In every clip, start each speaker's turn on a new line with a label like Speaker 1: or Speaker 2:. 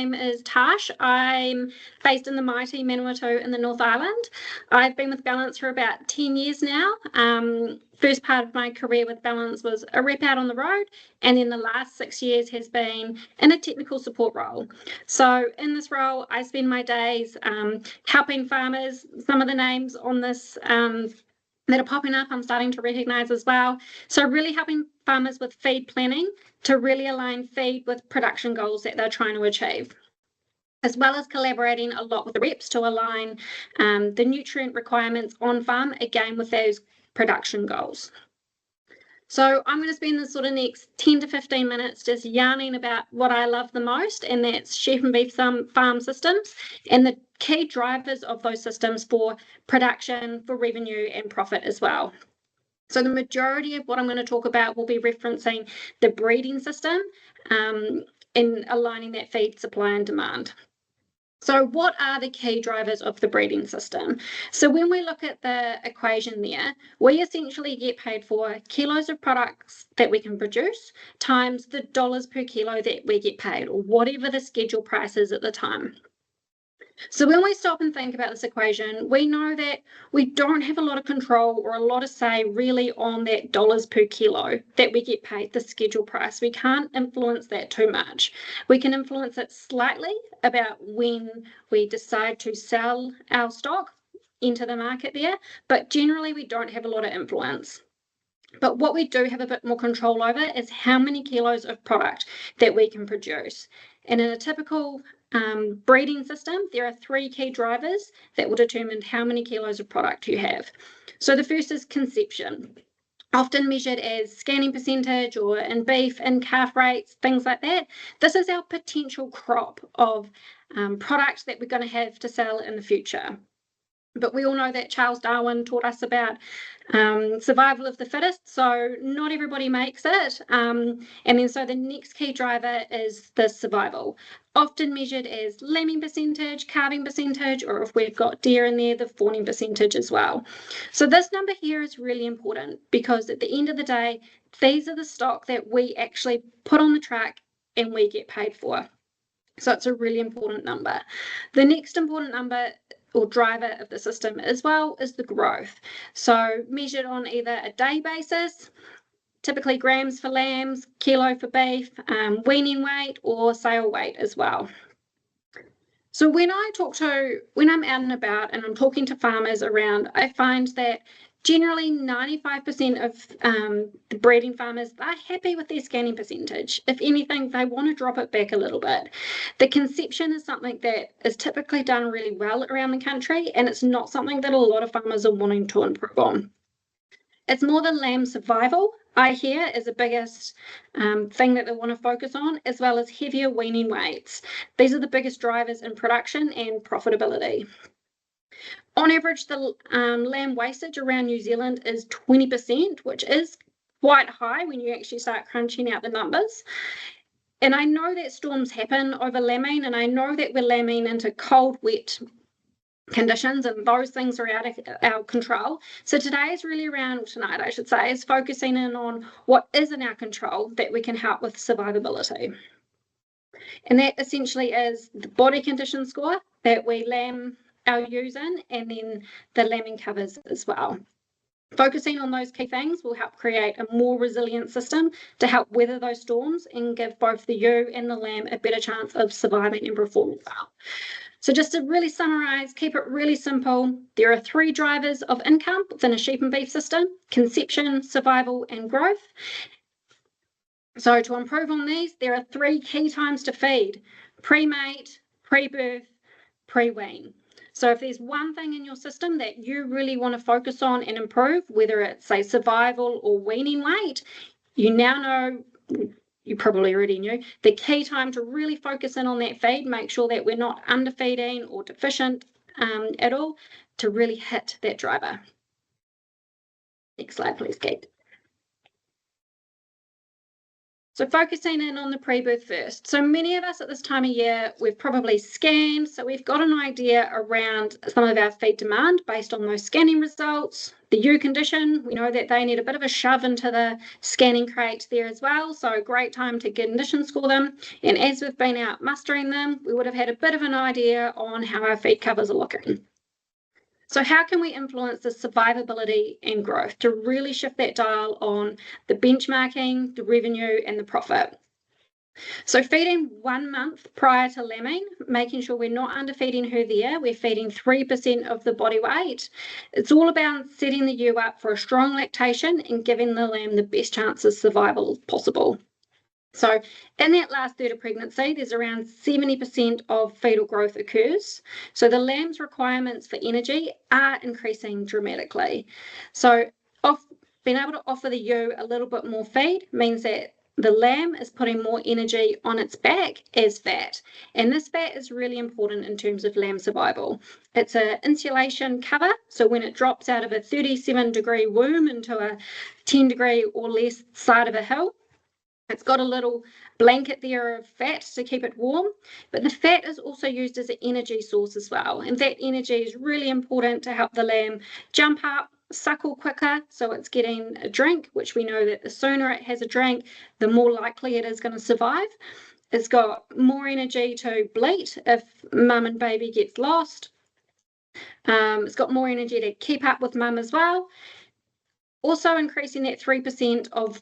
Speaker 1: name is Tash. I'm based in the mighty Manawatu in the North Island. I've been with Ballance for about 10 years now. First part of my career with Ballance was a rep out on the road, and then the last 6 years has been in a technical support role. So in this role, I spend my days helping farmers. Some of the names on this that are popping up, I'm starting to recognise as well. So really helping farmers with feed planning to really align feed with production goals that they're trying to achieve, as well as collaborating a lot with the reps to align the nutrient requirements on farm, again, with those production goals. So I'm going to spend the sort of next 10 to 15 minutes just yarning about what I love the most, and that's sheep and beef farm systems and the key drivers of those systems for production, for revenue and profit as well. So the majority of what I'm going to talk about will be referencing the breeding system in aligning that feed supply and demand. So what are the key drivers of the breeding system? So when we look at the equation there, we essentially get paid for kilos of products that we can produce times the dollars per kilo that we get paid, or whatever the schedule price is at the time. So when we stop and think about this equation, we know that we don't have a lot of control or a lot of say really on that dollars per kilo that we get paid, the schedule price. We can't influence that too much. We can influence it slightly about when we decide to sell our stock into the market there, but generally we don't have a lot of influence. But what we do have a bit more control over is how many kilos of product that we can produce. And in a typical breeding system, there are 3 key drivers that will determine how many kilos of product you have. So the first is conception, often measured as scanning percentage or in beef and calf rates, things like that. This is our potential crop of product that we're going to have to sell in the future. But we all know that Charles Darwin taught us about survival of the fittest, so not everybody makes it. And then so the next key driver is the survival, often measured as lambing percentage, calving percentage, or if we've got deer in there, the fawning percentage as well. So this number here is really important because at the end of the day, these are the stock that we actually put on the track and we get paid for. So it's a really important number. The next important number or driver of the system as well is the growth. So measured on either a day basis, typically grams for lambs, kilo for beef, weaning weight or sale weight as well. So when I'm out and about and I'm talking to farmers around, I find that generally 95% of the breeding farmers, they're happy with their scanning percentage. If anything, they want to drop it back a little bit. The conception is something that is typically done really well around the country, and it's not something that a lot of farmers are wanting to improve on. It's more the lamb survival, I hear, is the biggest thing that they want to focus on, as well as heavier weaning weights. These are the biggest drivers in production and profitability. On average, the lamb wastage around New Zealand is 20%, which is quite high when you actually start crunching out the numbers. And I know that storms happen over lambing, and I know that we're lambing into cold, wet conditions, and those things are out of our control. So today is really around, tonight I should say, is focusing in on what is in our control that we can help with survivability. And that essentially is the body condition score that we lamb our ewes in, and then the lambing covers as well. Focusing on those key things will help create a more resilient system to help weather those storms and give both the ewe and the lamb a better chance of surviving and performing well. So just to really summarize, keep it really simple, there are 3 drivers of income within a sheep and beef system: conception, survival and growth. So to improve on these, there are 3 key times to feed: pre-mate, pre-birth, pre-wean. So if there's one thing in your system that you really want to focus on and improve, whether it's, say, survival or weaning weight, you now know, you probably already knew, the key time to really focus in on that feed, make sure that we're not underfeeding or deficient at all, to really hit that driver. Next slide, please, Kate. So focusing in on the pre-birth first. So many of us at this time of year, we've probably scanned, so we've got an idea around some of our feed demand based on those scanning results. The ewe condition, we know that they need a bit of a shove into the scanning crate there as well, so great time to condition score them. And as we've been out mustering them, we would have had a bit of an idea on how our feed covers are looking. So how can we influence the survivability and growth to really shift that dial on the benchmarking, the revenue, and the profit? So feeding 1 month prior to lambing, making sure we're not underfeeding her there, we're feeding 3% of the body weight. It's all about setting the ewe up for a strong lactation and giving the lamb the best chance of survival possible. So in that last third of pregnancy, there's around 70% of fetal growth occurs. So the lamb's requirements for energy are increasing dramatically. So being able to offer the ewe a little bit more feed means that the lamb is putting more energy on its back as fat. And this fat is really important in terms of lamb survival. It's an insulation cover. So when it drops out of a 37-degree womb into a 10-degree or less side of a hill, it's got a little blanket there of fat to keep it warm, but the fat is also used as an energy source as well. And that energy is really important to help the lamb jump up, suckle quicker, so it's getting a drink, which we know that the sooner it has a drink, the more likely it is going to survive. It's got more energy to bleat if mum and baby gets lost. It's got more energy to keep up with mum as well. Also increasing that 3% of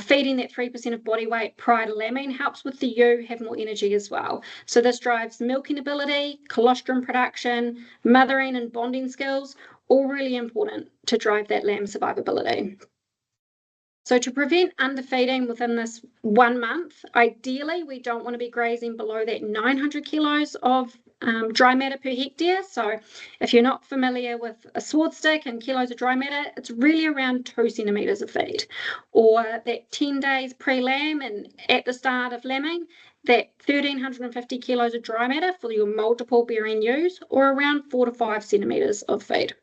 Speaker 1: feeding that 3% of body weight prior to lambing helps with the ewe have more energy as well. So this drives milking ability, colostrum production, mothering and bonding skills, all really important to drive that lamb survivability. So to prevent underfeeding within this 1 month, ideally we don't want to be grazing below that 900 kilos of dry matter per hectare. So if you're not familiar with a sward stick and kilos of dry matter, it's really around 2 centimetres of feed. Or that 10 days pre-lamb and at the start of lambing, that 1,350 kilos of dry matter for your multiple bearing ewes, or around 4 to 5 centimetres of feed.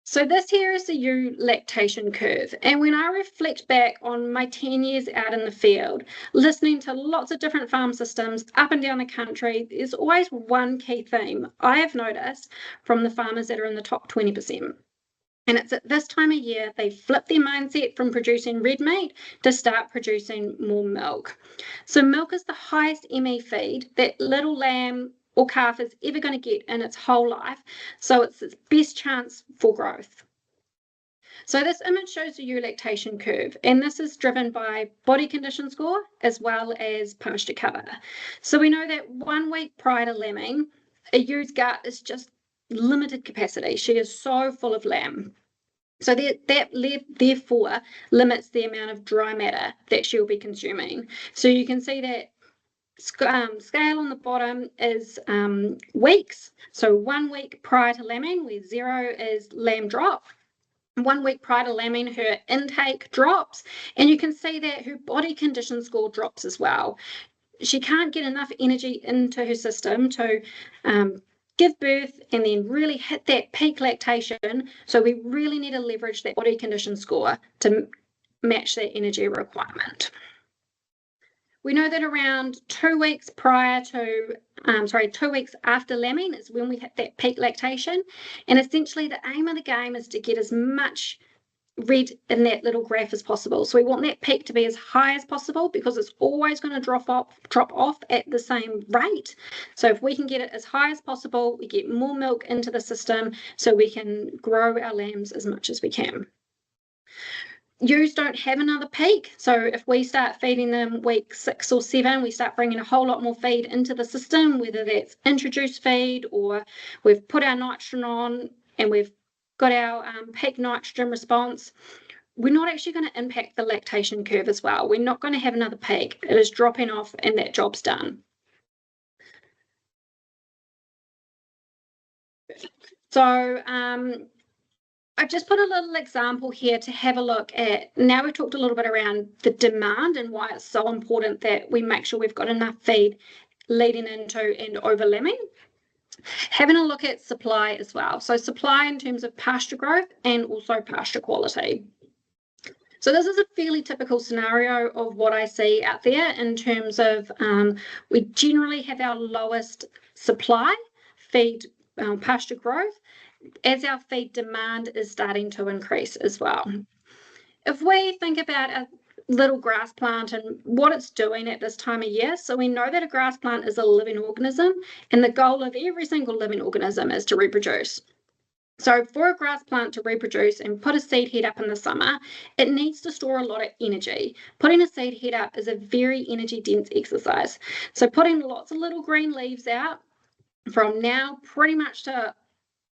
Speaker 1: So this here is the ewe lactation curve. And when I reflect back on my 10 years out in the field, listening to lots of different farm systems up and down the country, there's always one key theme I have noticed from the farmers that are in the top 20%. And it's at this time of year, they flip their mindset from producing red meat to start producing more milk. So milk is the highest ME feed that little lamb or calf is ever going to get in its whole life. So it's its best chance for growth. So this image shows the ewe lactation curve, and this is driven by body condition score as well as pasture cover. So we know that 1 week prior to lambing, a ewe's gut is just limited capacity. She is so full of lamb. So that therefore limits the amount of dry matter that she'll be consuming. So you can see that scale on the bottom is weeks. So 1 week prior to lambing, where 0 is lamb drop. 1 week prior to lambing, her intake drops, and you can see that her body condition score drops as well. She can't get enough energy into her system to give birth and then really hit that peak lactation. So we really need to leverage that body condition score to match that energy requirement. We know that around 2 weeks prior to, 2 weeks after lambing is when we hit that peak lactation. And essentially the aim of the game is to get as much red in that little graph as possible. So we want that peak to be as high as possible because it's always going to drop off at the same rate. So if we can get it as high as possible, we get more milk into the system so we can grow our lambs as much as we can. Ewes don't have another peak. So if we start feeding them week 6 or 7, we start bringing a whole lot more feed into the system, whether that's introduced feed or we've put our nitrogen on and we've got our peak nitrogen response, we're not actually going to impact the lactation curve as well. We're not going to have another peak. It is dropping off and that job's done. So I've just put a little example here to have a look at. Now we've talked a little bit around the demand and why it's so important that we make sure we've got enough feed leading into and over lambing. Having a look at supply as well. So supply in terms of pasture growth and also pasture quality. So this is a fairly typical scenario of what I see out there in terms of we generally have our lowest supply feed pasture growth as our feed demand is starting to increase as well. If we think about a little grass plant and what it's doing at this time of year, so we know that a grass plant is a living organism, and the goal of every single living organism is to reproduce. So for a grass plant to reproduce and put a seed head up in the summer, it needs to store a lot of energy. Putting a seed head up is a very energy dense exercise. So putting lots of little green leaves out from now pretty much to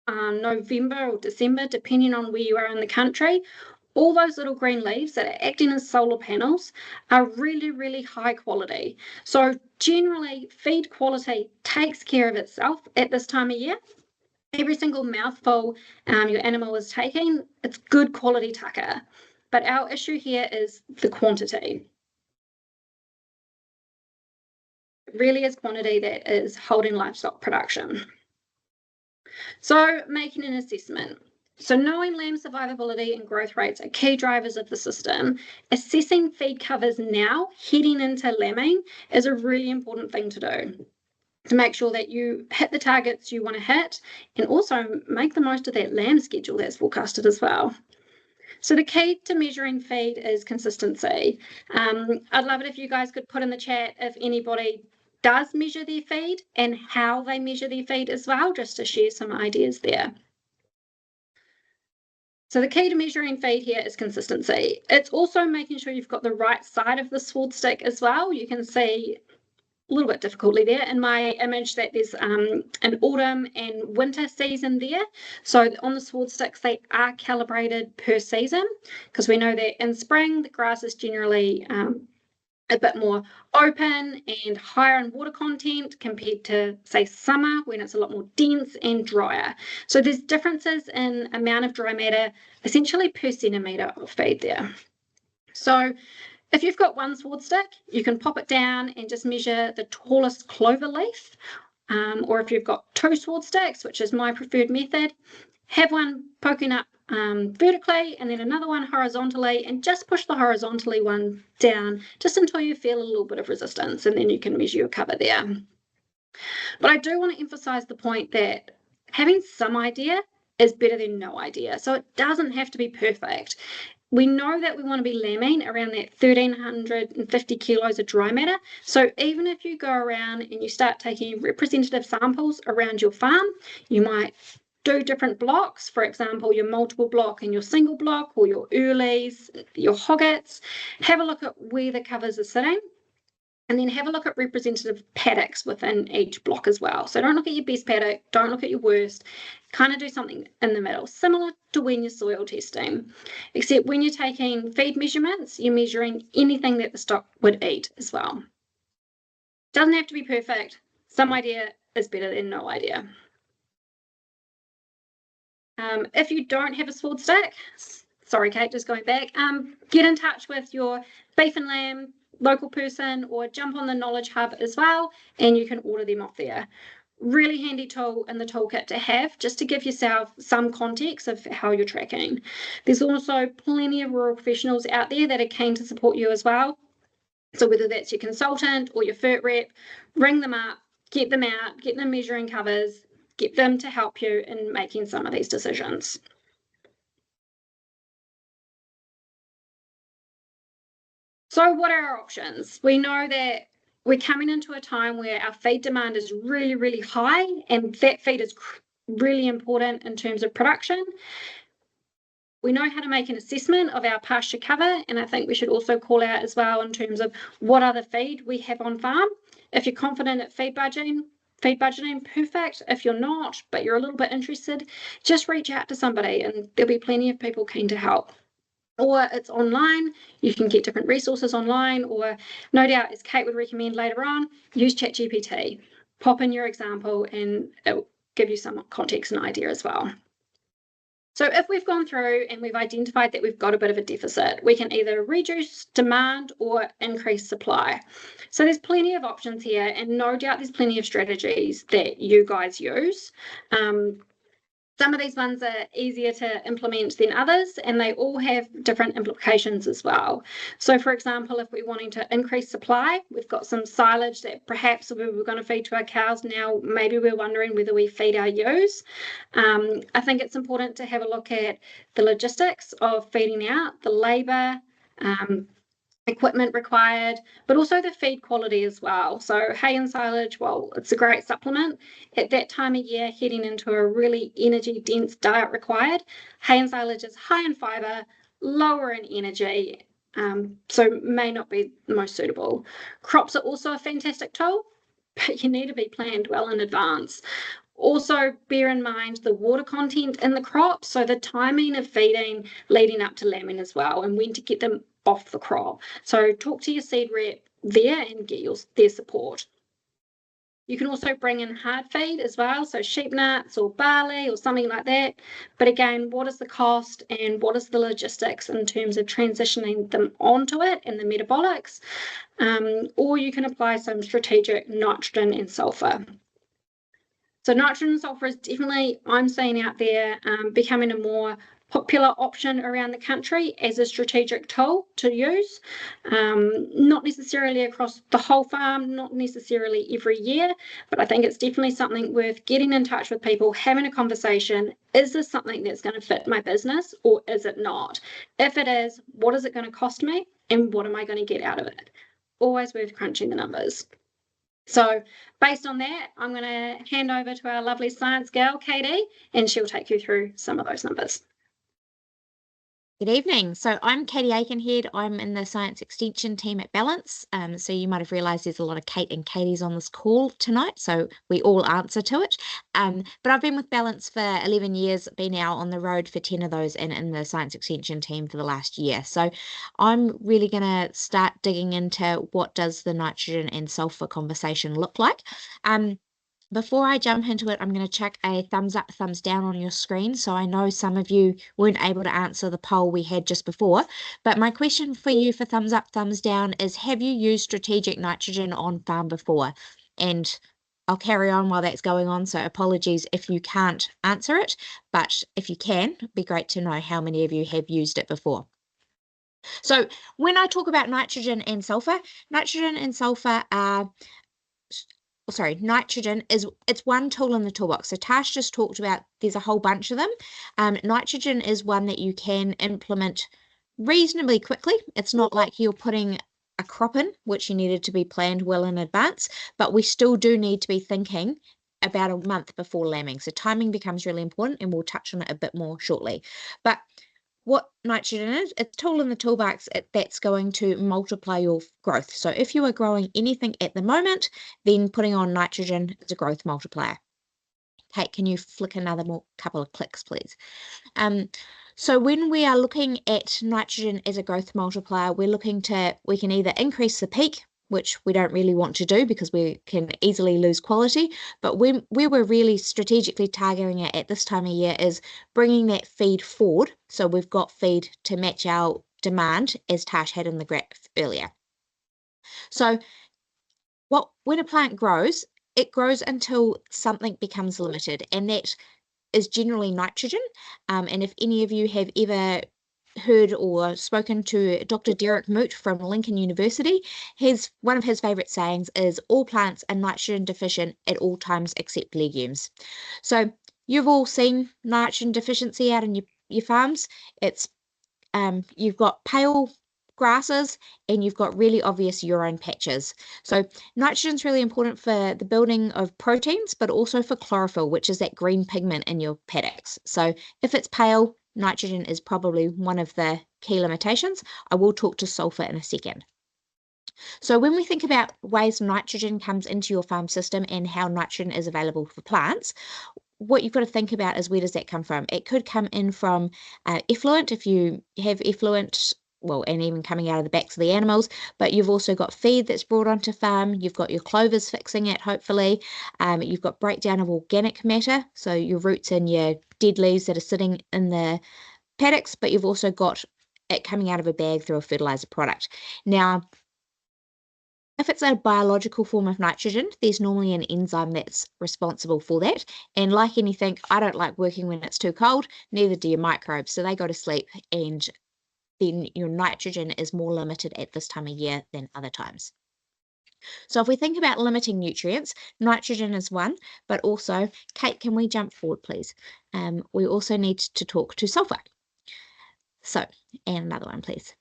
Speaker 1: November or December, depending on where you are in the country, all those little green leaves that are acting as solar panels are really, really high quality. So generally, feed quality takes care of itself at this time of year. Every single mouthful your animal is taking, it's good quality tucker. But our issue here is the quantity. It really is quantity that is holding livestock production. So making an assessment. So knowing lamb survivability and growth rates are key drivers of the system. Assessing feed covers now, heading into lambing, is a really important thing to do, to make sure that you hit the targets you want to hit and also make the most of that lamb schedule that's forecasted as well. So the key to measuring feed is consistency. I'd love it if you guys could put in the chat if anybody does measure their feed and how they measure their feed as well, just to share some ideas there. So the key to measuring feed here is consistency. It's also making sure you've got the right side of the sword stick as well. You can see a little bit difficultly there in my image that there's an autumn and winter season there. So on the sword sticks, they are calibrated per season, because we know that in spring, the grass is generally a bit more open and higher in water content compared to, say, summer, when it's a lot more dense and drier. So there's differences in amount of dry matter, essentially per centimetre of feed there. So if you've got one sword stick, you can pop it down and just measure the tallest clover leaf. Or if you've got two sword sticks, which is my preferred method, have one poking up vertically and then another one horizontally, and just push the horizontally one down just until you feel a little bit of resistance, and then you can measure your cover there. But I do want to emphasize the point that having some idea is better than no idea. So it doesn't have to be perfect. We know that we want to be lambing around that 1,350 kilos of dry matter. So even if you go around and you start taking representative samples around your farm, you might do different blocks, for example, your multiple block and your single block, or your earlies, your hoggets. Have a look at where the covers are sitting, and then have a look at representative paddocks within each block as well. So don't look at your best paddock, don't look at your worst, kind of do something in the middle, similar to when you're soil testing, except when you're taking feed measurements, you're measuring anything that the stock would eat as well. Doesn't have to be perfect. Some idea is better than no idea. If you don't have a sword stick, sorry Kate, just going back, get in touch with your beef and lamb local person, or jump on the Knowledge Hub as well, and you can order them off there. Really handy tool in the toolkit to have, just to give yourself some context of how you're tracking. There's also plenty of rural professionals out there that are keen to support you as well. So whether that's your consultant or your FERT rep, ring them up, get them out, get them measuring covers, get them to help you in making some of these decisions. So what are our options? We know that we're coming into a time where our feed demand is really, really high, and that feed is really important in terms of production. We know how to make an assessment of our pasture cover, and I think we should also call out as well in terms of what other feed we have on farm. If you're confident at feed budgeting, perfect. If you're not, but you're a little bit interested, just reach out to somebody, and there'll be plenty of people keen to help. Or it's online, you can get different resources online, or no doubt, as Kate would recommend later on, use ChatGPT. Pop in your example and it'll give you some context and idea as well. So if we've gone through and we've identified that we've got a bit of a deficit, we can either reduce demand or increase supply. So there's plenty of options here, and no doubt there's plenty of strategies that you guys use. Some of these ones are easier to implement than others, and they all have different implications as well. So, for example, if we're wanting to increase supply, we've got some silage that perhaps we were going to feed to our cows. Now, maybe we're wondering whether we feed our ewes. I think it's important to have a look at the logistics of feeding out, the labour, equipment required, but also the feed quality as well. So hay and silage, well, it's a great supplement. At that time of year, heading into a really energy-dense diet required, hay and silage is high in fibre, lower in energy, so may not be the most suitable. Crops are also a fantastic tool, but you need to be planned well in advance. Also, bear in mind the water content in the crop, so the timing of feeding leading up to lambing as well, and when to get them off the crop. So talk to your seed rep there and get their support. You can also bring in hard feed as well, so sheep nuts or barley or something like that. But again, what is the cost and what is the logistics in terms of transitioning them onto it and the metabolics? Or you can apply some strategic nitrogen and sulfur. So nitrogen and sulfur is definitely, I'm seeing out there, becoming a more popular option around the country as a strategic tool to use. Not necessarily across the whole farm, not necessarily every year, but I think it's definitely something worth getting in touch with people, having a conversation. Is this something that's going to fit my business or is it not? If it is, what is it going to cost me and what am I going to get out of it? Always worth crunching the numbers. So based on that, I'm going to hand over to our lovely science gal, Katie, and she'll take you through some of those numbers.
Speaker 2: Good evening. So I'm Katie Aikenhead. I'm in the Science Extension team at Ballance. So you might have realised there's a lot of Kate and Katies on this call tonight, so we all answer to it. But I've been with Ballance for 11 years, been out on the road for 10 of those and in the Science Extension team for the last year. So I'm really going to start digging into what does the nitrogen and sulfur conversation look like. Before I jump into it, I'm going to chuck a thumbs up, thumbs down on your screen. So I know some of you weren't able to answer the poll we had just before. But my question for you for thumbs up, thumbs down is, have you used strategic nitrogen on farm before? And I'll carry on while that's going on. So apologies if you can't answer it. But if you can, it'd be great to know how many of you have used it before. So when I talk about nitrogen and sulfur are nitrogen it's one tool in the toolbox. So Tash just talked about there's a whole bunch of them. Nitrogen is one that you can implement reasonably quickly. It's not like you're putting a crop in, which you needed to be planned well in advance, but we still do need to be thinking about a month before lambing. So timing becomes really important, and we'll touch on it a bit more shortly. But what nitrogen is, it's a tool in the toolbox that's going to multiply your growth. So if you are growing anything at the moment, then putting on nitrogen is a growth multiplier. Kate, can you flick another couple of clicks, please? So when we are looking at nitrogen as a growth multiplier, we can either increase the peak, which we don't really want to do because we can easily lose quality. But where we're really strategically targeting it at this time of year is bringing that feed forward. So we've got feed to match our demand, as Tash had in the graph earlier. So when a plant grows, it grows until something becomes limited, and that is generally nitrogen. And if any of you have ever heard or spoken to Dr. Derek Moot from Lincoln University, one of his favourite sayings is all plants are nitrogen deficient at all times except legumes. So you've all seen nitrogen deficiency out in your farms. It's you've got pale grasses and you've got really obvious urine patches. So nitrogen is really important for the building of proteins, but also for chlorophyll, which is that green pigment in your paddocks. So if it's pale, nitrogen is probably one of the key limitations. I will talk to sulfur in a second. So when we think about ways nitrogen comes into your farm system and how nitrogen is available for plants, what you've got to think about is, where does that come from? It could come in from effluent, if you have effluent, well, and even coming out of the backs of the animals, but you've also got feed that's brought onto farm. You've got your clovers fixing it, hopefully. You've got breakdown of organic matter, so your roots and your dead leaves that are sitting in the paddocks, but you've also got it coming out of a bag through a fertilizer product. Now, If it's a biological form of nitrogen, there's normally an enzyme that's responsible for that. And like anything, I don't like working when it's too cold, neither do your microbes. So they go to sleep, and then your nitrogen is more limited at this time of year than other times. So if we think about limiting nutrients, nitrogen is one, but also, Kate, can we jump forward, please? We also need to talk to sulfur. So, and another one, please.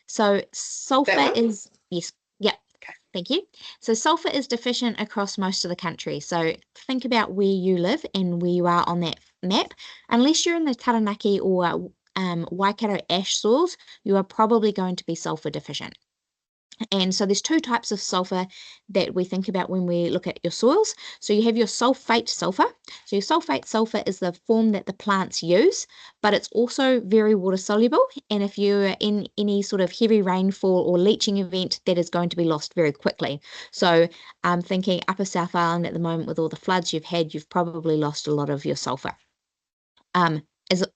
Speaker 2: So sulfur is, yes, yeah,
Speaker 3: Okay.
Speaker 2: thank you. So sulfur is deficient across most of the country. So think about where you live and where you are on that map. Unless you're in the Taranaki or Waikato ash soils, you are probably going to be sulfur deficient. And so there's two types of sulfur that we think about when we look at your soils. So you have your sulfate sulfur. So your sulfate sulfur is the form that the plants use, but it's also very water soluble. And if you're in any sort of heavy rainfall or leaching event, that is going to be lost very quickly. So I'm thinking Upper South Island at the moment, with all the floods you've had, you've probably lost a lot of your sulfur.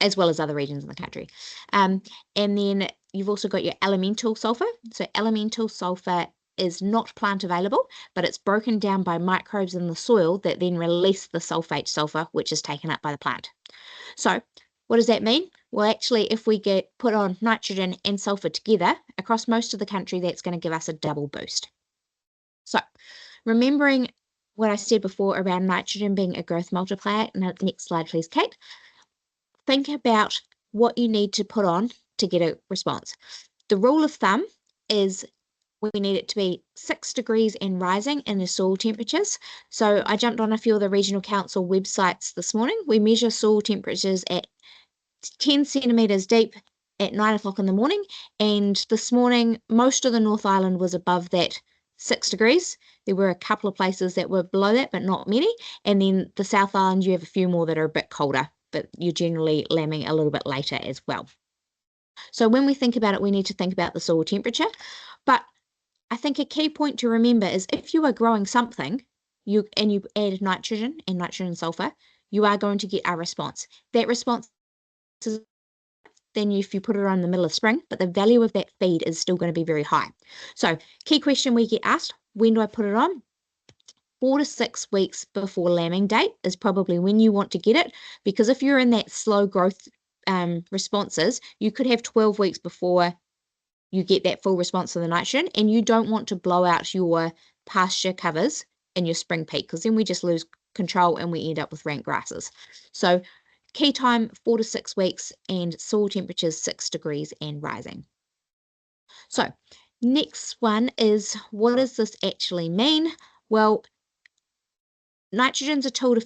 Speaker 2: As well as other regions in the country. And then you've also got your elemental sulfur. So elemental sulfur is not plant available, but it's broken down by microbes in the soil that then release the sulfate sulfur, which is taken up by the plant. So what does that mean? Well, actually, if we put on nitrogen and sulfur together across most of the country, that's going to give us a double boost. So remembering what I said before around nitrogen being a growth multiplier. Next slide, please, Kate. Think about what you need to put on to get a response. The rule of thumb is we need it to be 6 degrees and rising in the soil temperatures. So I jumped on a few of the regional council websites this morning. We measure soil temperatures at 10 centimetres deep at 9 o'clock in the morning. And this morning, most of the North Island was above that 6 degrees. There were a couple of places that were below that, but not many. And then the South Island, you have a few more that are a bit colder, but you're generally lambing a little bit later as well. So when we think about it, we need to think about the soil temperature. But I think a key point to remember is if you are growing something, you add nitrogen and nitrogen sulfur, you are going to get a response. That response is then if you put it on in the middle of spring, but the value of that feed is still going to be very high. So key question we get asked, when do I put it on? 4 to 6 weeks before lambing date is probably when you want to get it, because if you're in that slow growth responses, you could have 12 weeks before you get that full response to the nitrogen, and you don't want to blow out your pasture covers in your spring peak, because then we just lose control and we end up with rank grasses. So key time 4 to 6 weeks, and soil temperatures 6 degrees and rising. So next one is, what does this actually mean? Well, nitrogen's a tool to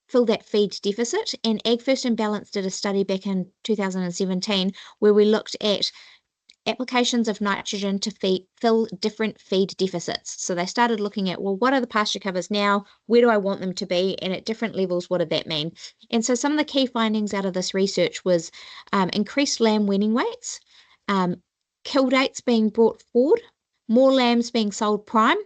Speaker 2: fill that feed deficit, and AgFirst and Ballance did a study back in 2017 where we looked at applications of nitrogen to fill different feed deficits. So they started looking at, well, what are the pasture covers now? Where do I want them to be? And at different levels, what did that mean? And so some of the key findings out of this research was increased lamb weaning weights, kill dates being brought forward, more lambs being sold prime,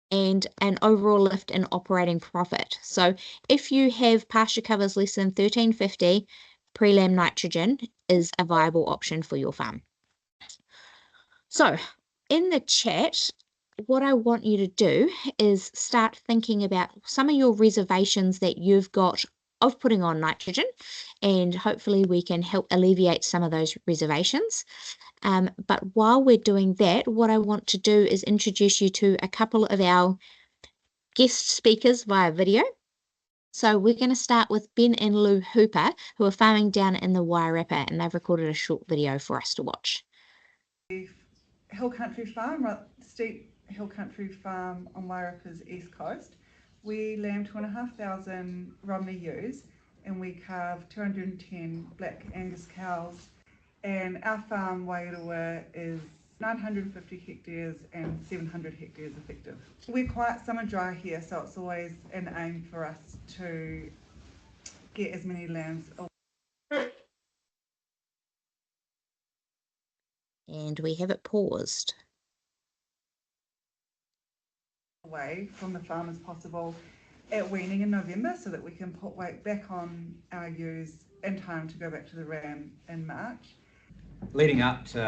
Speaker 2: and an overall lift in operating profit. So if you have pasture covers less than 1350, pre-lamb nitrogen is a viable option for your farm. So in the chat, what I want you to do is start thinking about some of your reservations that you've got of putting on nitrogen, and hopefully we can help alleviate some of those reservations. But while we're doing that, what I want to do is introduce you to a couple of our guest speakers via video. So we're going to start with Ben and Lou Hooper, who are farming down in the Wairarapa, and they've recorded a short video for us to watch.
Speaker 3: Hill country farm, steep hill country farm on Wairarapa's east coast. We lamb 2,500 Romney ewes, and we calve 210 black Angus cows. And our farm, Wairua, is 950 hectares and 700 hectares effective. We're quite summer dry here, so it's always an aim for us to get as many lambs
Speaker 2: And we have it paused.
Speaker 3: away from the farm as possible at weaning in November, so that we can put weight back on our ewes in time to go back to the ram in March.
Speaker 4: Leading up to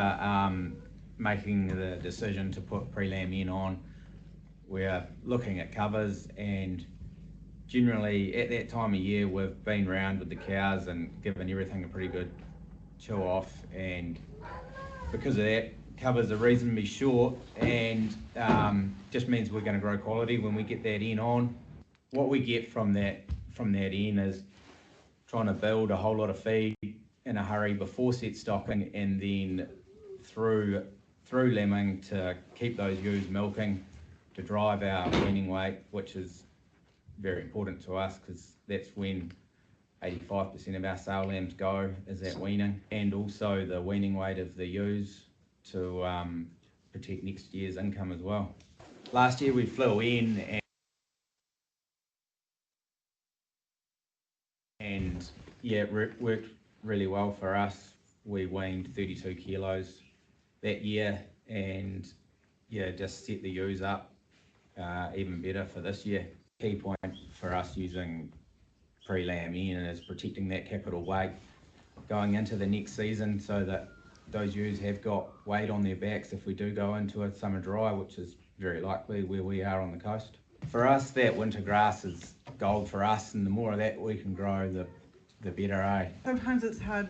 Speaker 4: making the decision to put pre-lamb in on, we're looking at covers, and generally at that time of year we've been round with the cows and given everything a pretty good chill off, and because of that, covers are reasonably short, and just means we're going to grow quality when we get that in on. What we get from that in is trying to build a whole lot of feed in a hurry before set stocking, and then through lambing to keep those ewes milking, to drive our weaning weight, which is very important to us because that's when 85% of our sale lambs go, is that weaning, and also the weaning weight of the ewes to protect next year's income as well. Last year we flew in and yeah, it worked really well for us. We weaned 32 kilos that year, and yeah, just set the ewes up even better for this year. Key point for us using pre-lamb in is protecting that capital weight going into the next season, so that those ewes have got weight on their backs if we do go into a summer dry, which is very likely where we are on the coast. For us, that winter grass is gold for us, and the more of that we can grow, the better, eh?
Speaker 3: Sometimes it's hard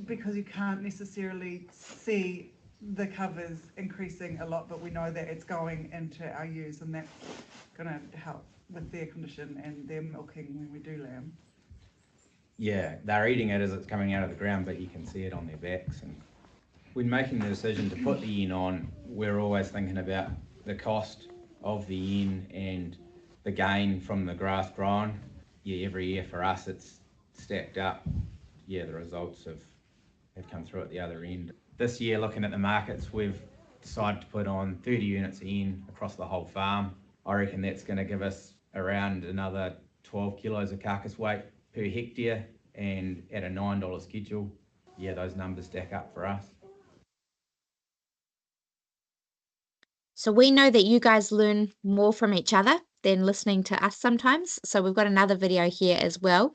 Speaker 3: because you can't necessarily see the covers increasing a lot, but we know that it's going into our ewes, and that's going to help with their condition and their milking when we do lamb.
Speaker 4: Yeah, they're eating it as it's coming out of the ground, but you can see it on their backs. And when making the decision to put the in on, we're always thinking about the cost of the in and the gain from the grass growing. Yeah, every year for us it's stacked up. Yeah, the results have come through at the other end. This year, looking at the markets, we've decided to put on 30 units in across the whole farm. I reckon that's going to give us around another 12 kilos of carcass weight per hectare, and at a $9 schedule, yeah, those numbers stack up for us.
Speaker 2: So we know that you guys learn more from each other than listening to us sometimes. So we've got another video here as well.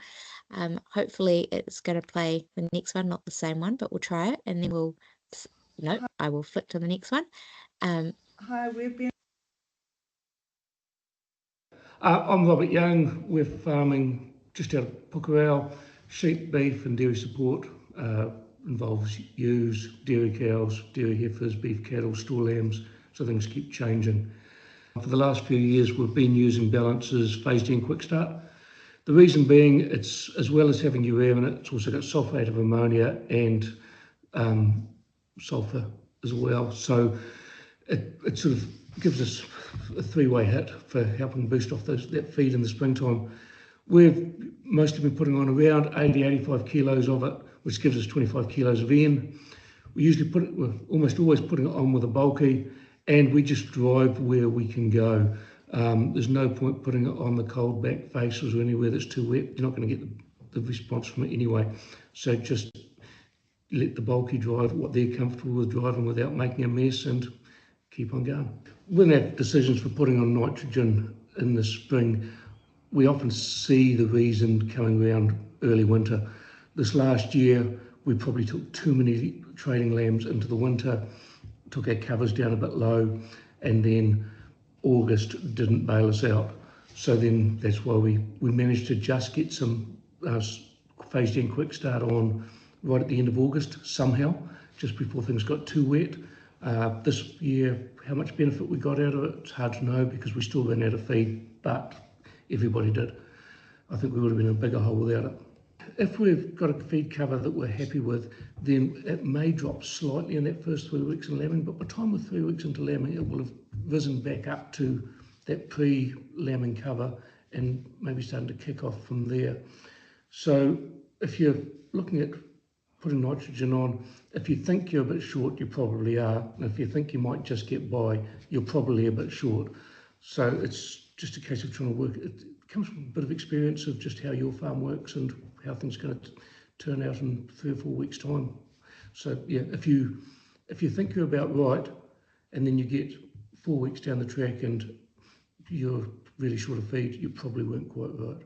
Speaker 2: Hopefully it's going to play the next one, not the same one, but we'll try it, and then I will flick to the next one.
Speaker 3: Hi, we've been...
Speaker 5: I'm Robert Young. We're farming just out of Pukerau. Sheep, beef and dairy support involves ewes, dairy cows, dairy heifers, beef cattle, store lambs, so things keep changing. For the last few years we've been using Balance's phased in quick start. The reason being, it's, as well as having urea in it, it's also got sulphate of ammonia and sulphur as well. So it sort of gives us a three-way hit for helping boost off that feed in the springtime. We've mostly been putting on around 80-85 kilos of it, which gives us 25 kilos of N. We're almost always putting it on with a bulky, and we just drive where we can go. There's no point putting it on the cold back faces or anywhere that's too wet. You're not going to get the response from it anyway. So just let the bulky drive what they're comfortable with driving without making a mess, and keep on going. When we have decisions for putting on nitrogen in the spring, we often see the reason coming around early winter. This last year, we probably took too many trading lambs into the winter, took our covers down a bit low, and then August didn't bail us out. So then that's why we managed to just get some phased in quick start on right at the end of August somehow, just before things got too wet. This year, how much benefit we got out of it, it's hard to know because we still ran out of feed, but everybody did. I think we would have been in a bigger hole without it. If we've got a feed cover that we're happy with, then it may drop slightly in that first 3 weeks in lambing, but by the time we're 3 weeks into lambing, it will have risen back up to that pre-lambing cover and maybe starting to kick off from there. So if you're looking at putting nitrogen on, if you think you're a bit short, you probably are. And if you think you might just get by, you're probably a bit short. So it's just a case of trying to work. It comes from a bit of experience of just how your farm works and how things are going to turn out in 3 or 4 weeks' time. So yeah, if you think you're about right, and then you get 4 weeks down the track and you're really short of feed, you probably weren't quite right.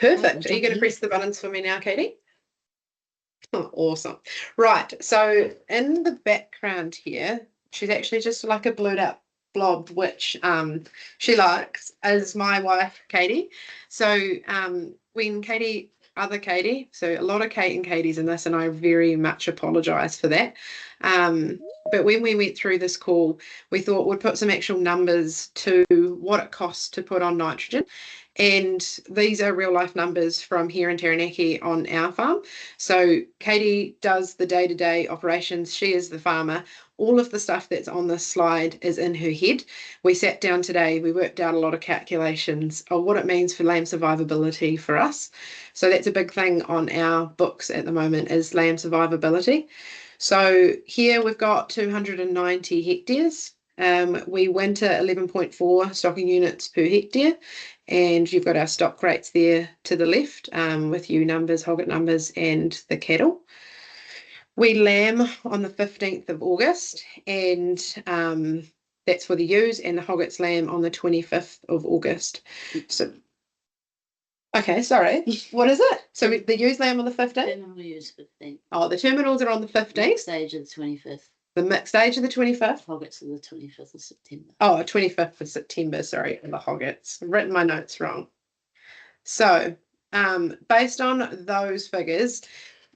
Speaker 6: Perfect. Are you going to press the buttons for me now, Katie? Oh, awesome. Right. So in the background here, she's actually just like a blued up blob, which she likes, is my wife, Katie. So when Katie, other Katie, so a lot of Kate and Katie's in this, and I very much apologize for that. But when we went through this call, we thought we'd put some actual numbers to what it costs to put on nitrogen. And these are real life numbers from here in Taranaki on our farm. So Katie does the day-to-day operations. She is the farmer. All of the stuff that's on this slide is in her head. We sat down today, we worked out a lot of calculations of what it means for lamb survivability for us. So that's a big thing on our books at the moment, is lamb survivability. So here we've got 290 hectares. We winter 11.4 stocking units per hectare, and you've got our stock rates there to the left, with ewe numbers, hogget numbers, and the cattle. We lamb on the 15th of August, and that's for the ewes, and the hoggets lamb on the 25th of August. So, okay, sorry, what is it? So the ewes lamb on the 15th?
Speaker 7: Terminal ewes 15th.
Speaker 6: Oh, the terminals are on the 15th.
Speaker 7: Next stage of the 25th.
Speaker 6: The mixed age of the 25th?
Speaker 7: Hoggets are the 25th of September.
Speaker 6: Oh, 25th of September, sorry, and the hoggets. I've written my notes wrong. So, based on those figures,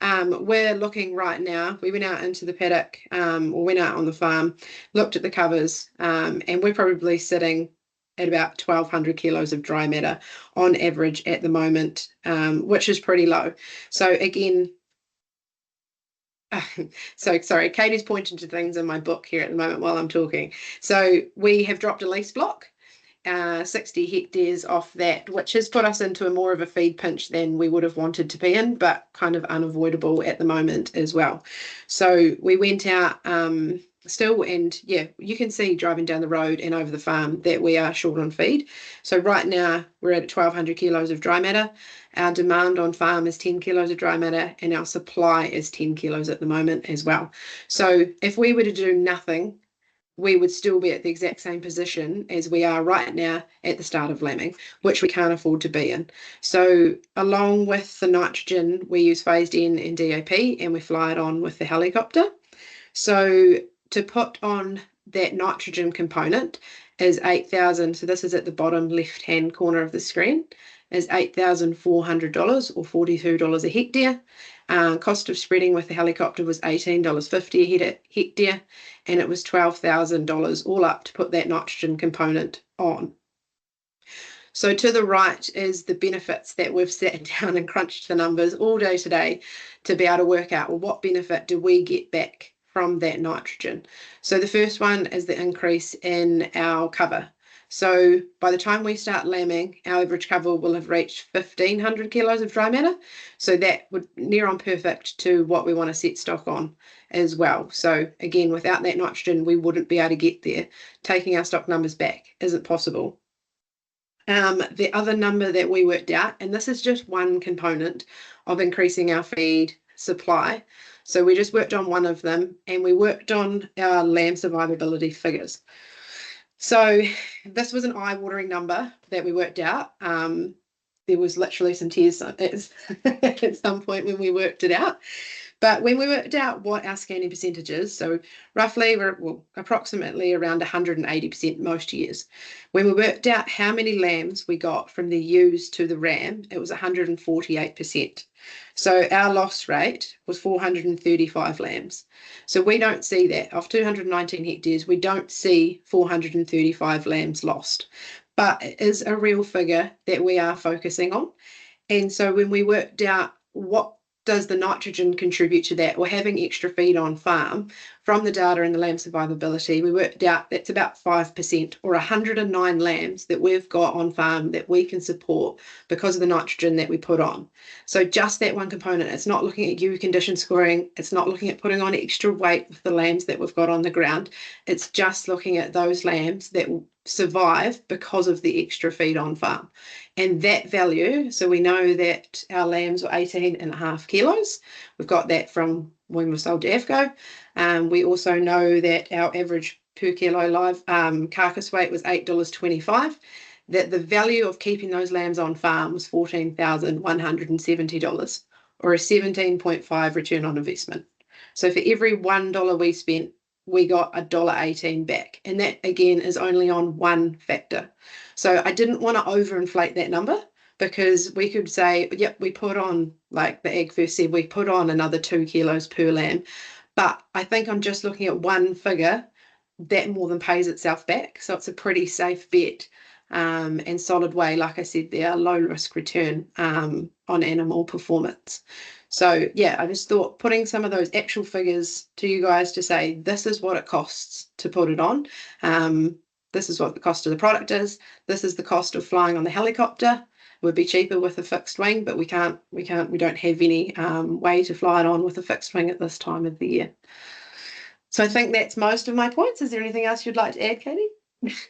Speaker 6: we're looking right now, we went out into the paddock, or went out on the farm, looked at the covers, and we're probably sitting at about 1,200 kilos of dry matter on average at the moment, which is pretty low. So again, so sorry, Katie's pointing to things in my book here at the moment while I'm talking. So we have dropped a lease block, 60 hectares off that, which has put us into a more of a feed pinch than we would have wanted to be in, but kind of unavoidable at the moment as well. So we went out still, and yeah, you can see driving down the road and over the farm that we are short on feed. So right now we're at 1,200 kilos of dry matter. Our demand on farm is 10 kilos of dry matter, and our supply is 10 kilos at the moment as well. So if we were to do nothing, we would still be at the exact same position as we are right now at the start of lambing, which we can't afford to be in. So along with the nitrogen, we use phased N and DAP, and we fly it on with the helicopter. So to put on that nitrogen component is 8,000. So this is at the bottom left-hand corner of the screen, is $8,400 or $42 a hectare. Cost of spreading with the helicopter was $18.50 a hectare, and it was $12,000 all up to put that nitrogen component on. So to the right is the benefits that we've sat down and crunched the numbers all day today to be able to work out, well, what benefit do we get back from that nitrogen? So the first one is the increase in our cover. So by the time we start lambing, our average cover will have reached 1,500 kilos of dry matter. So that would near on perfect to what we want to set stock on as well. So again, without that nitrogen, we wouldn't be able to get there. Taking our stock numbers back isn't possible. The other number that we worked out, and this is just one component of increasing our feed supply. So we just worked on one of them, and we worked on our lamb survivability figures. So this was an eye-watering number that we worked out. There was literally some tears at some point when we worked it out. But when we worked out what our scanning percentage is, so roughly, approximately around 180% most years. When we worked out how many lambs we got from the ewes to the ram, it was 148%. So our loss rate was 435 lambs. So we don't see that. Of 219 hectares, we don't see 435 lambs lost. But it is a real figure that we are focusing on. And so when we worked out what does the nitrogen contribute to that, or having extra feed on farm, from the data in the lamb survivability, we worked out that's about 5%, or 109 lambs that we've got on farm that we can support because of the nitrogen that we put on. So just that one component. It's not looking at ewe condition scoring. It's not looking at putting on extra weight with the lambs that we've got on the ground. It's just looking at those lambs that survive because of the extra feed on farm. And that value, so we know that our lambs were 18.5 kilos. We've got that from when we sold to AFCO. We also know that our average per kilo live carcass weight was $8.25. that the value of keeping those lambs on farm was $14,170, or a 17.5 return on investment. So for every $1 we spent, we got $1.18 back. And that, again, is only on one factor. So I didn't want to overinflate that number, because we could say, yep, we put on, like the Ag First said, we put on another 2 kilos per lamb. But I think I'm just looking at one figure that more than pays itself back. So it's a pretty safe bet and solid way. Like I said, they are low risk return on animal performance. So yeah, I just thought putting some of those actual figures to you guys to say, this is what it costs to put it on. This is what the cost of the product is. This is the cost of flying on the helicopter. It would be cheaper with a fixed wing, but we don't have any way to fly it on with a fixed wing at this time of the year. So I think that's most of my points. Is there anything else you'd like to add, Katie?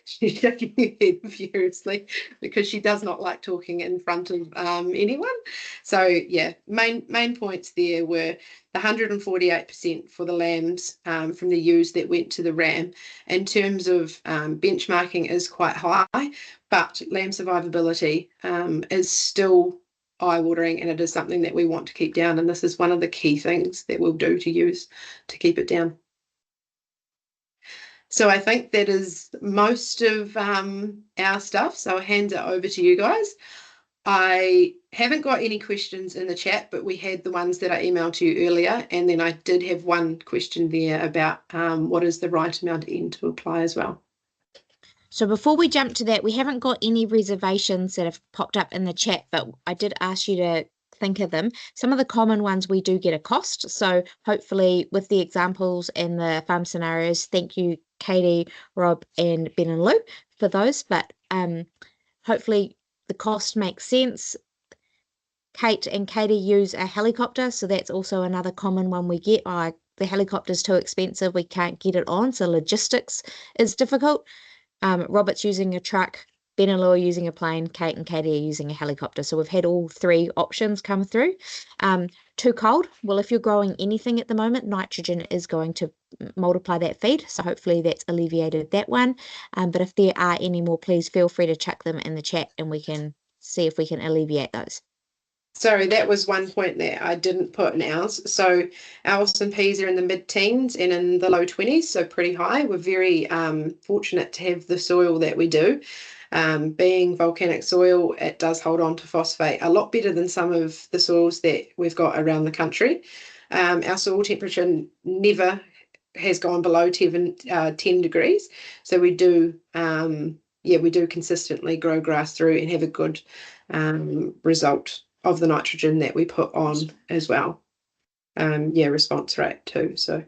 Speaker 6: She's shaking her head furiously because she does not like talking in front of anyone. So yeah, main points there were the 148% for the lambs from the ewes that went to the ram. In terms of benchmarking is quite high, but lamb survivability is still eye-watering, and it is something that we want to keep down, and this is one of the key things that we'll do to use to keep it down. So I think that is most of our stuff. So I'll hand it over to you guys. I haven't got any questions in the chat, but we had the ones that I emailed to you earlier. And then I did have one question there about what is the right amount of N to apply as well.
Speaker 2: So before we jump to that, we haven't got any reservations that have popped up in the chat, but I did ask you to think of them. Some of the common ones we do get a cost. So hopefully with the examples and the farm scenarios, thank you, Katie, Rob, and Ben and Lou for those. But hopefully the cost makes sense. Kate and Katie use a helicopter, so that's also another common one we get. The helicopter's too expensive, we can't get it on, so logistics is difficult. Robert's using a truck, Ben and Lou are using a plane, Kate and Katie are using a helicopter. So we've had all three options come through. Too cold. Well, if you're growing anything at the moment, nitrogen is going to multiply that feed. So hopefully that's alleviated that one. But if there are any more, please feel free to chuck them in the chat and we can see if we can alleviate those.
Speaker 6: Sorry, that was one point there I didn't put in ours. So our S&Ps are in the mid-teens and in the low 20s, so pretty high. We're very fortunate to have the soil that we do. Being volcanic soil, it does hold on to phosphate a lot better than some of the soils that we've got around the country. Our soil temperature never has gone below 10 degrees. So we do, we do consistently grow grass through and have a good result of the nitrogen that we put on as well. Response rate too. So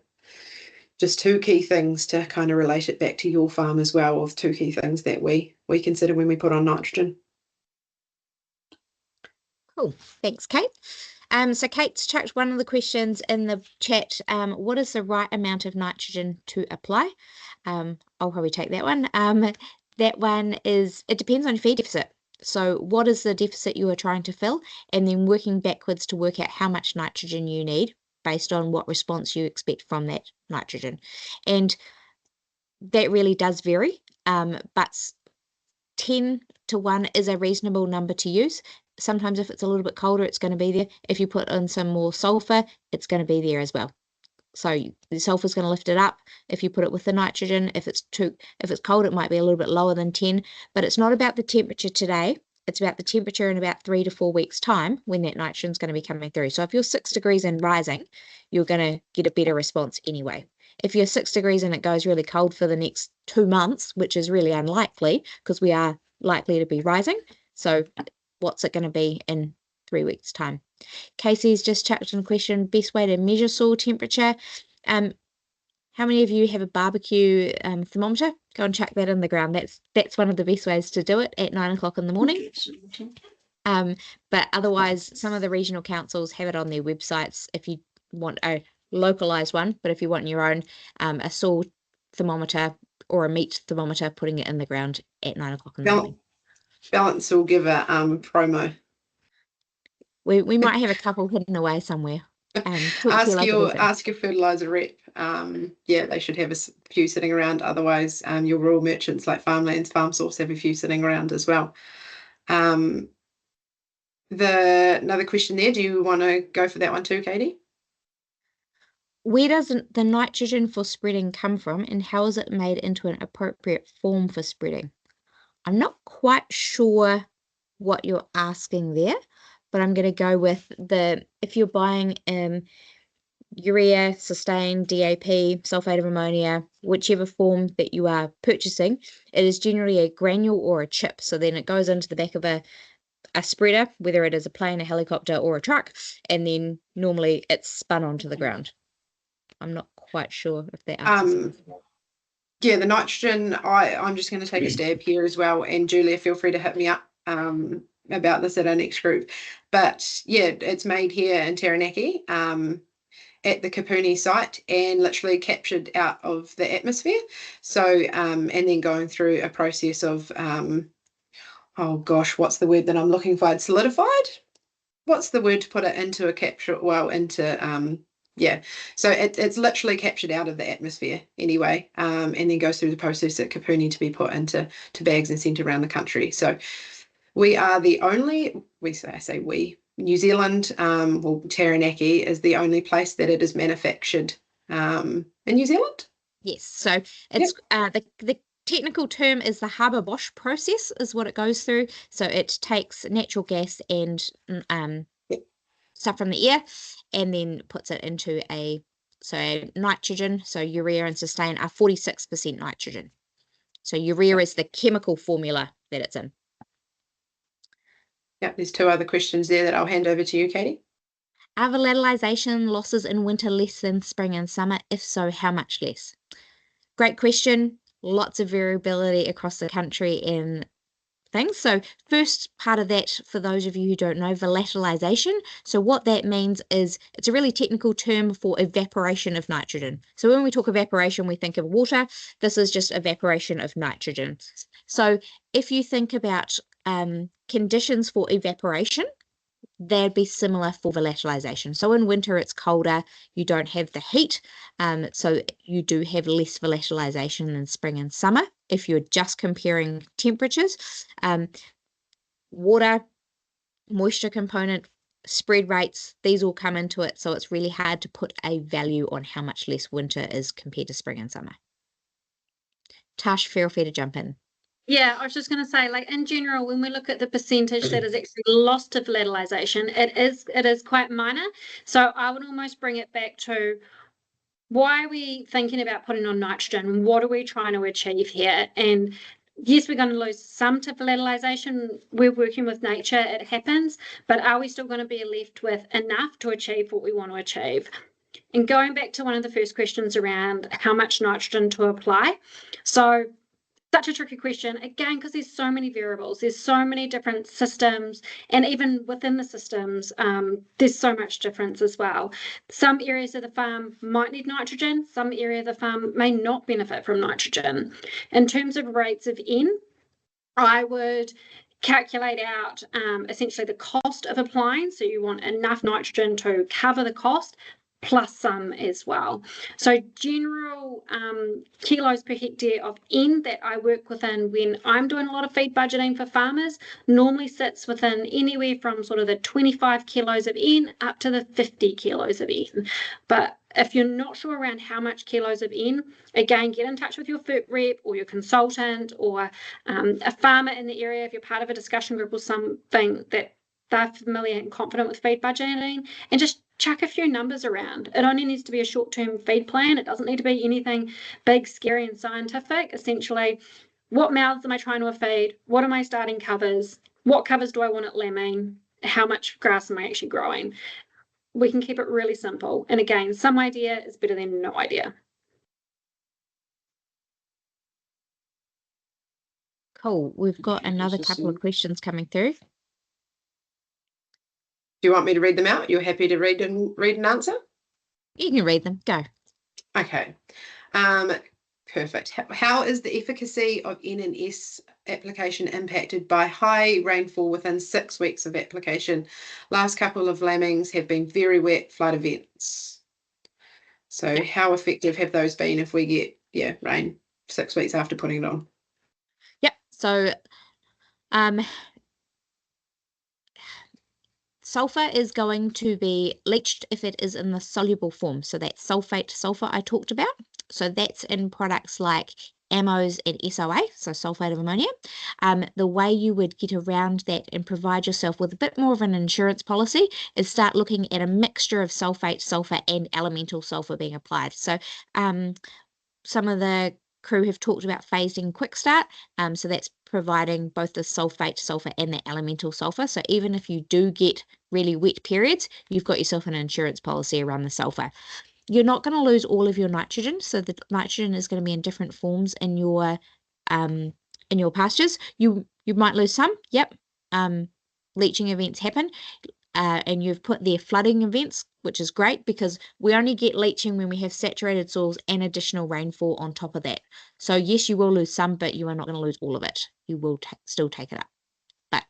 Speaker 6: just two key things to kind of relate it back to your farm as well, of two key things that we consider when we put on nitrogen.
Speaker 2: Cool. Thanks, Kate. So Kate's chucked one of the questions in the chat. What is the right amount of nitrogen to apply? I'll probably take that one. That one is, it depends on your feed deficit. So what is the deficit you are trying to fill? And then working backwards to work out how much nitrogen you need based on what response you expect from that nitrogen. And that really does vary, but 10 to 1 is a reasonable number to use. Sometimes if it's a little bit colder, it's going to be there. If you put in some more sulfur, it's going to be there as well. So the sulfur is going to lift it up if you put it with the nitrogen. If it's cold, it might be a little bit lower than 10, but it's not about the temperature today. It's about the temperature in about 3 to 4 weeks' time when that nitrogen is going to be coming through. So if you're 6 degrees and rising, you're going to get a better response anyway. If you're 6 degrees and it goes really cold for the next 2 months, which is really unlikely because we are likely to be rising. So what's it going to be in 3 weeks' time? Casey's just chucked in a question, best way to measure soil temperature. How many of you have a barbecue thermometer? Go and chuck that in the ground. That's one of the best ways to do it at 9 o'clock in the morning. But otherwise, some of the regional councils have it on their websites if you want a localized one. But if you want your own, a soil thermometer or a meat thermometer, putting it in the ground at 9 o'clock in the morning.
Speaker 6: Ballance will give a promo.
Speaker 2: We might have a couple hidden away somewhere. talk to your local
Speaker 6: Ask your fertilizer rep. Yeah, they should have a few sitting around. Otherwise, your rural merchants like Farmlands, Farm Source have a few sitting around as well. Another question there. Do you want to go for that one too, Katie?
Speaker 2: Where does the nitrogen for spreading come from, and how is it made into an appropriate form for spreading? I'm not quite sure what you're asking there, but I'm going to go with if you're buying urea, sustain, DAP, sulfate of ammonia, whichever form that you are purchasing, it is generally a granule or a chip. So then it goes into the back of a spreader, whether it is a plane, a helicopter, or a truck, and then normally it's spun onto the ground. I'm not quite sure if that answers.
Speaker 6: Yeah, the nitrogen, I'm just going to take a stab here as well, and Julia, feel free to hit me up about this at our next group. But yeah, it's made here in Taranaki at the Kapuni site and literally captured out of the atmosphere. So, and then going through a process of, oh gosh, what's the word that I'm looking for? It's solidified? What's the word to put it into a capture? Well, into, yeah. So it's literally captured out of the atmosphere anyway, and then goes through the process at Kapuni to be put into bags and sent around the country. So we are the only, I say we, New Zealand, well, Taranaki is the only place that it is manufactured in New Zealand.
Speaker 2: Yes, so it's the technical term is the Haber-Bosch process is what it goes through. So it takes natural gas and stuff from the air and then puts it into nitrogen. So urea and sustain are 46% nitrogen. So urea is the chemical formula that it's in.
Speaker 6: Yeah, there's two other questions there that I'll hand over to you, Katie.
Speaker 2: Are volatilization losses in winter less than spring and summer? If so, how much less? Great question. Lots of variability across the country and things. So first part of that, for those of you who don't know, volatilization. So what that means is it's a really technical term for evaporation of nitrogen. So when we talk evaporation, we think of water. This is just evaporation of nitrogen. So if you think about conditions for evaporation, they'd be similar for volatilization. So in winter, it's colder, you don't have the heat, so you do have less volatilization in spring and summer. If you're just comparing temperatures, water, moisture component, spread rates, these all come into it. So it's really hard to put a value on how much less winter is compared to spring and summer. Tash, feel free to jump in.
Speaker 1: Yeah, I was just going to say, like in general, when we look at the percentage that is actually lost to volatilization, it is quite minor. So I would almost bring it back to why are we thinking about putting on nitrogen? What are we trying to achieve here? And yes, we're going to lose some to volatilization. We're working with nature, it happens, but are we still going to be left with enough to achieve what we want to achieve? And going back to one of the first questions around how much nitrogen to apply. So such a tricky question, again, because there's so many variables, there's so many different systems, and even within the systems, there's so much difference as well. Some areas of the farm might need nitrogen, some area of the farm may not benefit from nitrogen. In terms of rates of N, I would calculate out essentially the cost of applying, so you want enough nitrogen to cover the cost, plus some as well. So general kilos per hectare of N that I work within when I'm doing a lot of feed budgeting for farmers normally sits within anywhere from sort of the 25 kilos of N up to the 50 kilos of N. But if you're not sure around how much kilos of N, again, get in touch with your FERT rep or your consultant or a farmer in the area if you're part of a discussion group or something that they're familiar and confident with feed budgeting, and just chuck a few numbers around. It only needs to be a short-term feed plan. It doesn't need to be anything big, scary, and scientific. Essentially, what mouths am I trying to feed? What are my starting covers? What covers do I want at lambing? How much grass am I actually growing? We can keep it really simple. And again, some idea is better than no idea.
Speaker 2: Cool. We've got another couple of questions coming through.
Speaker 6: Do you want me to read them out? You're happy to read and answer?
Speaker 2: You can read them. Go.
Speaker 6: Okay. Perfect. How is the efficacy of N and S application impacted by high rainfall within 6 weeks of application. Last couple of lambings have been very wet flood events. So how effective have those been if we get rain 6 weeks after putting it on?
Speaker 2: Yep. So sulfur is going to be leached if it is in the soluble form. So that sulfate sulfur I talked about. So that's in products like ammos and SOA, so sulfate of ammonia. The way you would get around that and provide yourself with a bit more of an insurance policy is start looking at a mixture of sulfate sulfur and elemental sulfur being applied. So some of the crew have talked about phased in quick start. So that's providing both the sulfate sulfur and the elemental sulfur. So even if you do get really wet periods, you've got yourself an insurance policy around the sulfur. You're not going to lose all of your nitrogen. So the nitrogen is going to be in different forms in your pastures. You might lose some. Yep. Leaching events happen. And you've put there flooding events, which is great because we only get leaching when we have saturated soils and additional rainfall on top of that. So yes, you will lose some, but you are not going to lose all of it. You will still take it up. But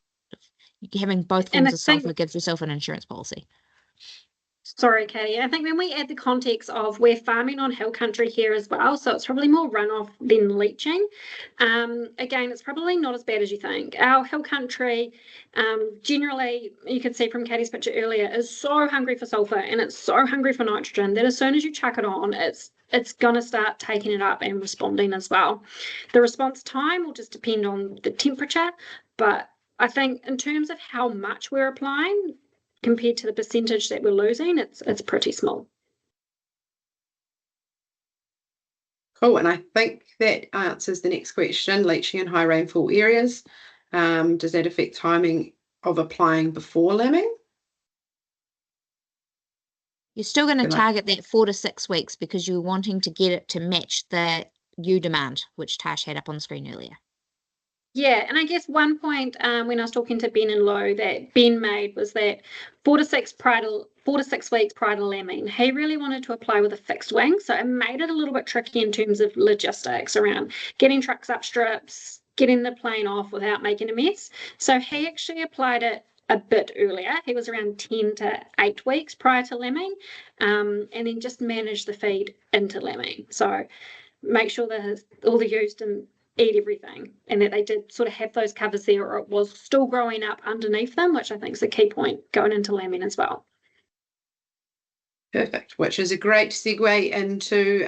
Speaker 2: having both forms of sulfur gives yourself an insurance policy.
Speaker 1: Sorry, Katie. I think when we add the context of we're farming on hill country here as well, so it's probably more runoff than leaching. Again, it's probably not as bad as you think. Our hill country, generally, you can see from Katie's picture earlier, is so hungry for sulfur and it's so hungry for nitrogen that as soon as you chuck it on, it's going to start taking it up and responding as well. The response time will just depend on the temperature, but I think in terms of how much we're applying, compared to the percentage that we're losing, it's pretty small.
Speaker 6: Cool, and I think that answers the next question, leaching in high rainfall areas. Does that affect timing of applying before lambing?
Speaker 2: You're still going to target that 4 to 6 weeks because you're wanting to get it to match the ewe demand, which Tash had up on the screen earlier.
Speaker 1: Yeah, and I guess one point when I was talking to Ben and Lo that Ben made was that 4 to 6 weeks prior to lambing, he really wanted to apply with a fixed wing, so it made it a little bit tricky in terms of logistics around getting trucks up strips, getting the plane off without making a mess. So he actually applied it a bit earlier. He was around 10 to 8 weeks prior to lambing, and then just managed the feed into lambing. So make sure that all the ewes didn't eat everything and that they did sort of have those covers there or it was still growing up underneath them, which I think is a key point going into lambing as well.
Speaker 6: Perfect, which is a great segue into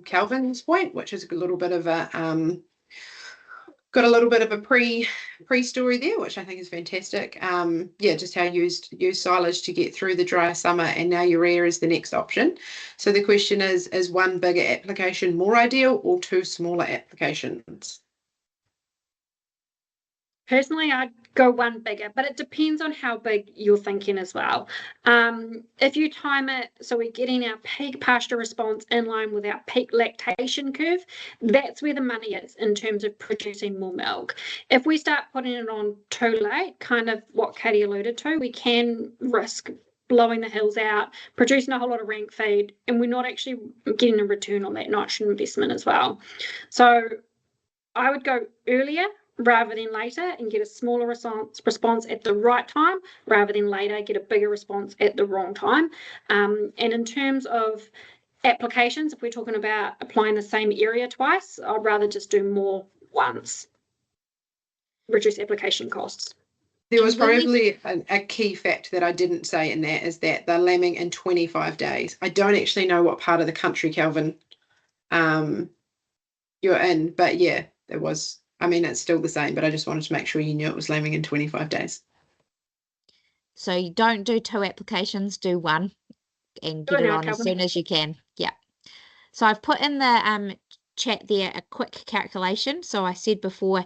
Speaker 6: Calvin's point, which is a little bit of a got a little bit of a pre-story there, which I think is fantastic. Just how you use silage to get through the dry summer, and now urea is the next option. So the question is one bigger application more ideal or 2 smaller applications?
Speaker 1: Personally, I'd go one bigger, but it depends on how big you're thinking as well. If you time it so we're getting our peak pasture response in line with our peak lactation curve, that's where the money is in terms of producing more milk. If we start putting it on too late, kind of what Katie alluded to, we can risk blowing the hills out, producing a whole lot of rank feed, and we're not actually getting a return on that nitrogen investment as well. So I would go earlier rather than later and get a smaller response at the right time rather than later get a bigger response at the wrong time. And in terms of applications, if we're talking about applying the same area twice, I'd rather just do more once, reduce application costs.
Speaker 6: There was probably a key fact that I didn't say in that is that they're lambing in 25 days. I don't actually know what part of the country, Calvin, you're in, but yeah, there was. I mean, it's still the same, but I just wanted to make sure you knew it was lambing in 25 days.
Speaker 2: So you don't do 2 applications, do 1 and get it on as soon as you can. Yeah. So I've put in the chat there a quick calculation. So I said before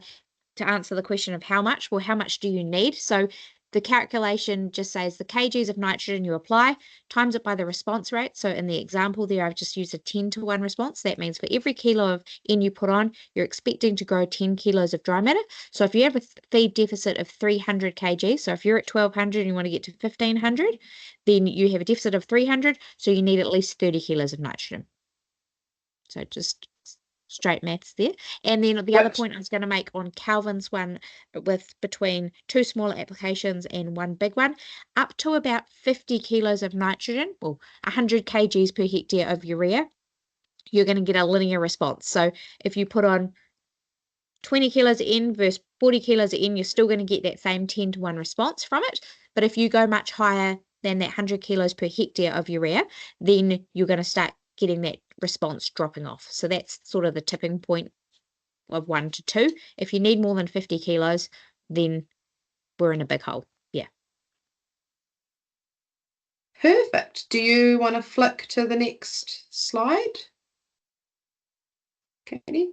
Speaker 2: to answer the question of how much, well, how much do you need? So the calculation just says the kgs of nitrogen you apply, times it by the response rate. So in the example there, I've just used a 10 to 1 response. That means for every kilo of N you put on, you're expecting to grow 10 kilos of dry matter. So if you have a feed deficit of 300 kg, so if you're at 1200 and you want to get to 1500, then you have a deficit of 300, so you need at least 30 kilos of nitrogen. So just straight maths there. And then the other
Speaker 6: Which-
Speaker 2: point I was going to make on Calvin's one, with between 2 smaller applications and 1 big one, up to about 50 kilos of nitrogen, or 100 kgs per hectare of urea, you're going to get a linear response. So if you put on 20 kilos in versus 40 kilos in, you're still going to get that same 10-to-1 response from it. But if you go much higher than that 100 kilos per hectare of urea, then you're going to start getting that response dropping off. So that's sort of the tipping point of 1 to 2. If you need more than 50 kilos, then we're in a big hole. Yeah.
Speaker 6: Perfect. Do you want to flick to the next slide, Katie?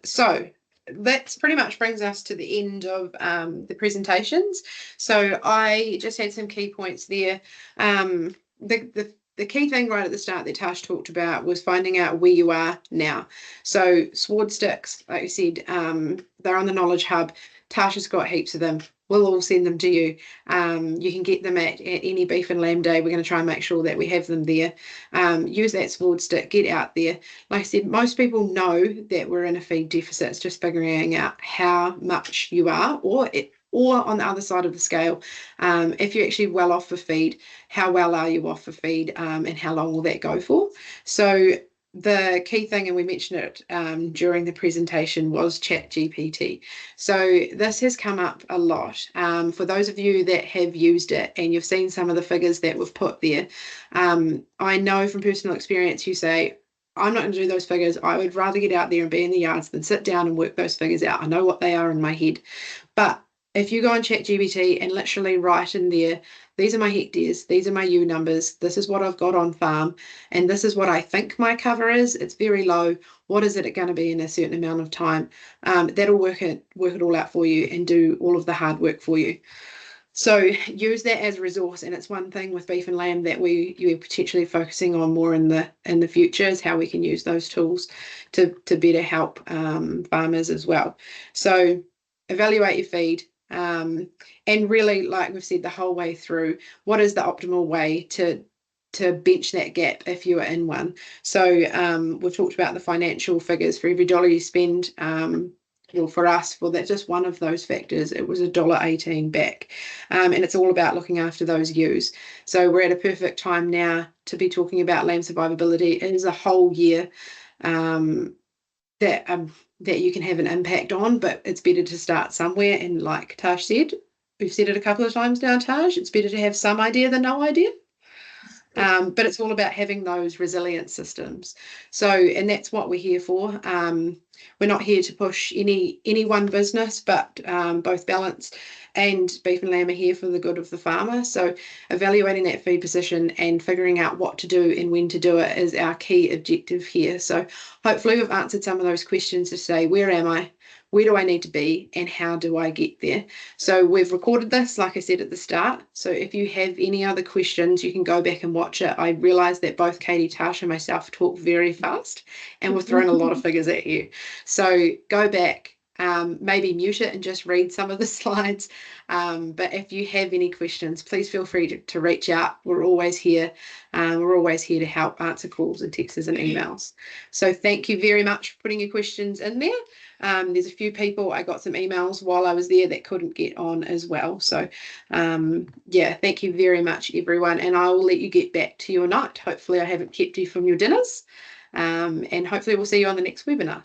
Speaker 6: So that pretty much brings us to the end of the presentations. So I just had some key points there. The key thing right at the start that Tash talked about was finding out where you are now. So sward sticks, like I said, they're on the Knowledge Hub. Tash has got heaps of them. We'll all send them to you. You can get them at any beef and lamb day. We're going to try and make sure that we have them there. Use that sward stick, get out there. Like I said, most people know that we're in a feed deficit. It's just figuring out how much you are, or on the other side of the scale, if you're actually well off for feed, how well are you off for feed, and how long will that go for? So the key thing, and we mentioned it during the presentation, was ChatGPT. So this has come up a lot. For those of you that have used it and you've seen some of the figures that we've put there, I know from personal experience you say, I'm not going to do those figures. I would rather get out there and be in the yards than sit down and work those figures out. I know what they are in my head. But if you go on ChatGPT and literally write in there, these are my hectares, these are my ewe numbers, this is what I've got on farm, and this is what I think my cover is. It's very low. What is it going to be in a certain amount of time? That'll work it all out for you and do all of the hard work for you. So use that as a resource, and it's one thing with beef and lamb that you're potentially focusing on more in the future, is how we can use those tools to better help farmers as well. So evaluate your feed. And really, like we've said the whole way through, what is the optimal way to bench that gap if you are in one? So we've talked about the financial figures. For every dollar you spend, well, for us, for that just one of those factors, it was $1.18 back. And it's all about looking after those ewes. So we're at a perfect time now to be talking about lamb survivability. It is a whole year that you can have an impact on, but it's better to start somewhere. And like Tash said, we've said it a couple of times now, Tash, it's better to have some idea than no idea. But it's all about having those resilient systems. So, and that's what we're here for. We're not here to push any one business, but both Ballance and Beef and Lamb are here for the good of the farmer. So evaluating that feed position and figuring out what to do and when to do it is our key objective here. So hopefully we've answered some of those questions to say, where am I? Where do I need to be, and how do I get there? So we've recorded this, like I said at the start. So if you have any other questions, you can go back and watch it. I realise that both Katie, Tash and myself talk very fast, and we've thrown a lot of figures at you. So go back, maybe mute it and just read some of the slides. But if you have any questions, please feel free to reach out. We're always here. We're always here to help answer calls and texts and emails. So thank you very much for putting your questions in there. There's a few people, I got some emails while I was there that couldn't get on as well. So yeah, thank you very much, everyone. And I will let you get back to your night. Hopefully I haven't kept you from your dinners. And hopefully we'll see you on the next webinar.